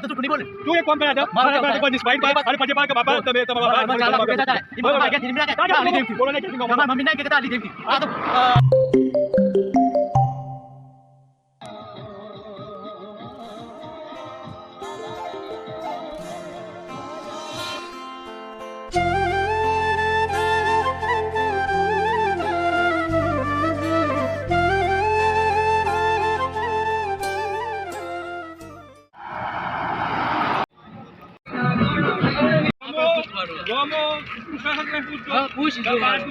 तू नहीं बोल तू एक काम करा था को स्पाइट बात अरे पजे बात का बाबा तबे तब बाबा चला बेटा जा ये बाबा क्या दिन में क्या आली देती बोलो नहीं हमारी मम्मी ने कहता आली देती आ तो Vamos, puxa,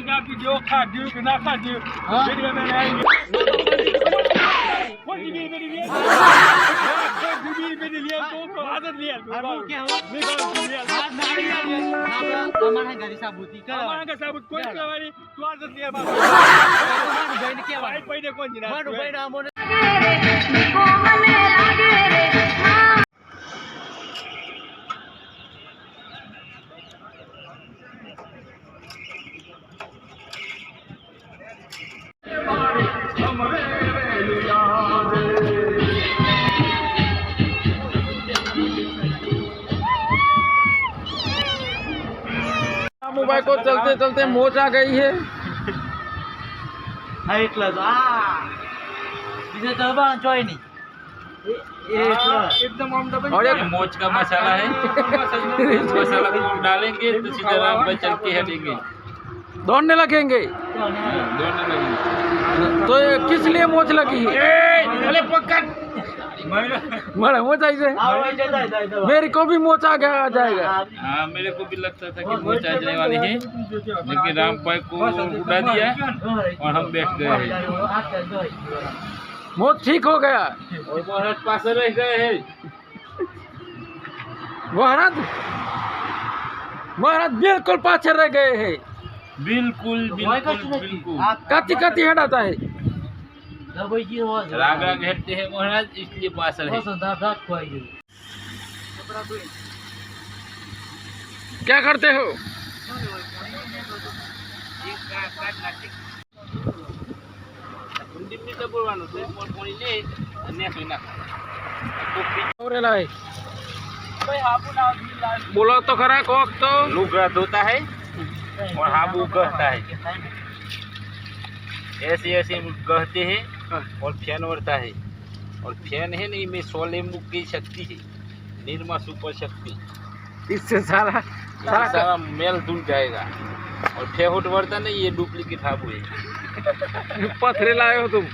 já pediu cadinho, que não cadinho. Ele vai aí. Pode vir, ele vem. Pode vir, ele vem. तो आदत लिया वो क्या हुआ मैं कौन लिया हाथ मार लिया हमारा गाड़ी साबुती कर हमारा का साबुत कोई नहीं तू आदत लिया बाबा बहन क्या भाई पहले कौन जिना मारो बहन मोने मोबाइल को चलते चलते मोच आ गई है एक क्लास इसे तो बांध जोई नहीं एकदम और एक मोच का मसाला है इस मसाला को डालेंगे तो सीधा राम पर चल के हटेंगे दौड़ने लगेंगे दौड़ने लगेंगे तो ये किस लिए मोच लगी है अरे पकड़ बड़ा मोच आई से मेरी को भी मोच आ गया आ जाएगा हाँ मेरे को भी लगता था कि मोच आ जाने वाली है लेकिन राम भाई को उड़ा दिया और हम बैठ गए हैं मोच ठीक हो गया और महाराज पास रह गए हैं महाराज बिल्कुल पाछे रह गए हैं बिल्कुल बिल्कुल बिल्कुल कति कति हटाता है राग राग हटते हैं महाराज इसलिए पास रहे क्या करते हो बोलो तो खरा कोक तो लुगड़ा धोता है और हाबू कहता है ऐसे ऐसे कहते हैं और फैन उड़ता है और फैन है नहीं में 16 मुख की शक्ति है निर्मा सुपर शक्ति इससे सारा सारा मेल धुल जाएगा और फेहुट वर्ता नहीं ये डुप्लीकेट हाबू है पथरे लाए हो तुम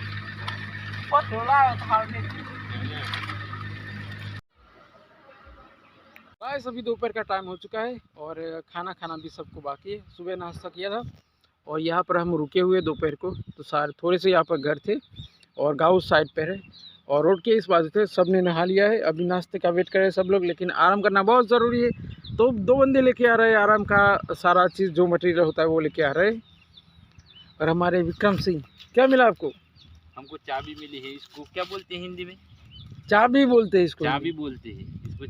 गाइस अभी दोपहर का टाइम हो चुका है और खाना खाना भी सबको बाकी है सुबह नाश्ता किया था और यहाँ पर हम रुके हुए दोपहर को तो सारे थोड़े से यहाँ पर घर थे और गाँव साइड पर है और रोड के इस बाजू थे सब ने नहा लिया है अभी नाश्ते का वेट कर रहे हैं सब लोग लेकिन आराम करना बहुत ज़रूरी है तो 2 बंदे लेके आ रहे हैं आराम का सारा चीज़ जो मटेरियल होता है वो लेके आ रहे हैं और हमारे विक्रम सिंह क्या मिला आपको हमको चाबी मिली है इसको क्या बोलते हैं हिंदी में चाबी बोलते हैं इसको चाबी बोलते हैं इसको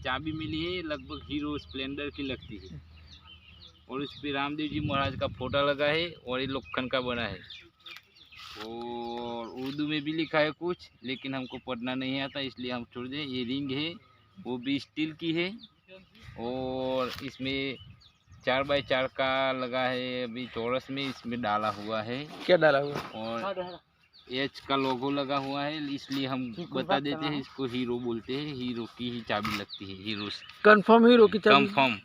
चाबी मिली है लगभग हीरो स्प्लेंडर की लगती है और उस पर रामदेव जी महाराज का फोटो लगा है और ये लोखंड का बना है और उर्दू में भी लिखा है कुछ लेकिन हमको पढ़ना नहीं आता इसलिए हम छोड़ दें ये रिंग है वो भी स्टील की है और इसमें 4x4 का लगा है अभी चौरस में इसमें डाला हुआ है क्या डाला हुआ और एच का लोगो लगा हुआ है इसलिए हम बता देते हैं इसको हीरो बोलते हैं हीरो की ही चाबी लगती है हीरो कंफर्म हीरो की चाबी कंफर्म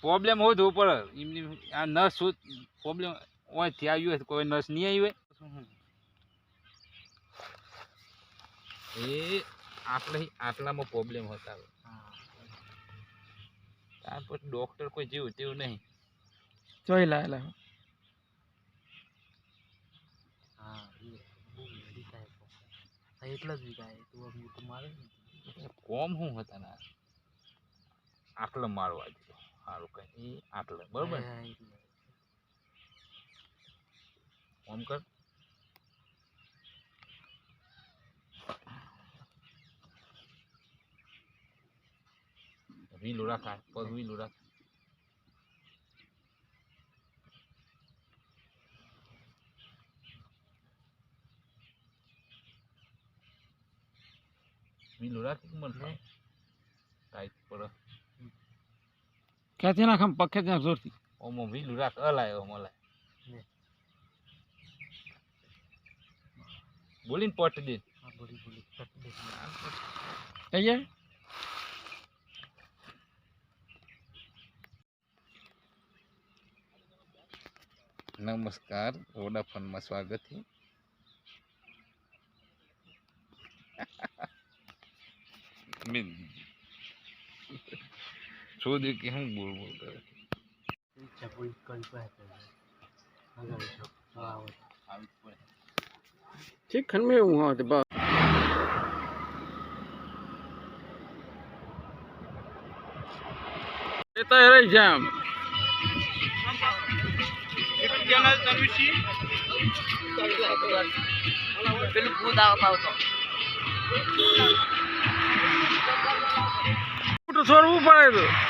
प्रॉब्लम हो तो पर आ नर्स हो प्रॉब्लम ओय थी आयो कोई नर्स नहीं आई ए आटला में प्रॉब्लम होता है तार पर डॉक्टर कोई जीव तेव नहीं चोई लायला हां ये मेडी का है એટલા જ વિકાય તો અમને તો મારે કોમ હું હતા ના આટલો મારવા દો સારું કઈ આટલો બરોબર કોમ કર વીલું રાખા પગ વીલું રાખ વીલું રાખી મન ટાઈટ પર ખેંચી નાખ આમ પગ ખેંચી નાખ જોરથી ઓમો વીલું રાખ અલાય ઓમ અલાય ને બોલીને પટ દે આ બોલી બોલી કટ દે થઈ જાય નમસ્કાર વોડાફોનમાં સ્વાગત છે મેં છોડી કે હું બોલ બોલ કરે ઈચ્છા કોઈ કરી પાસે અગર જો આવો આવી પડે ठीक खन में हूँ हाँ तो बस देता है रे जाम ચેનલ સર્વિસિંગ પેલું ભૂત આવતા આવતો तो छोड़વું પડે તો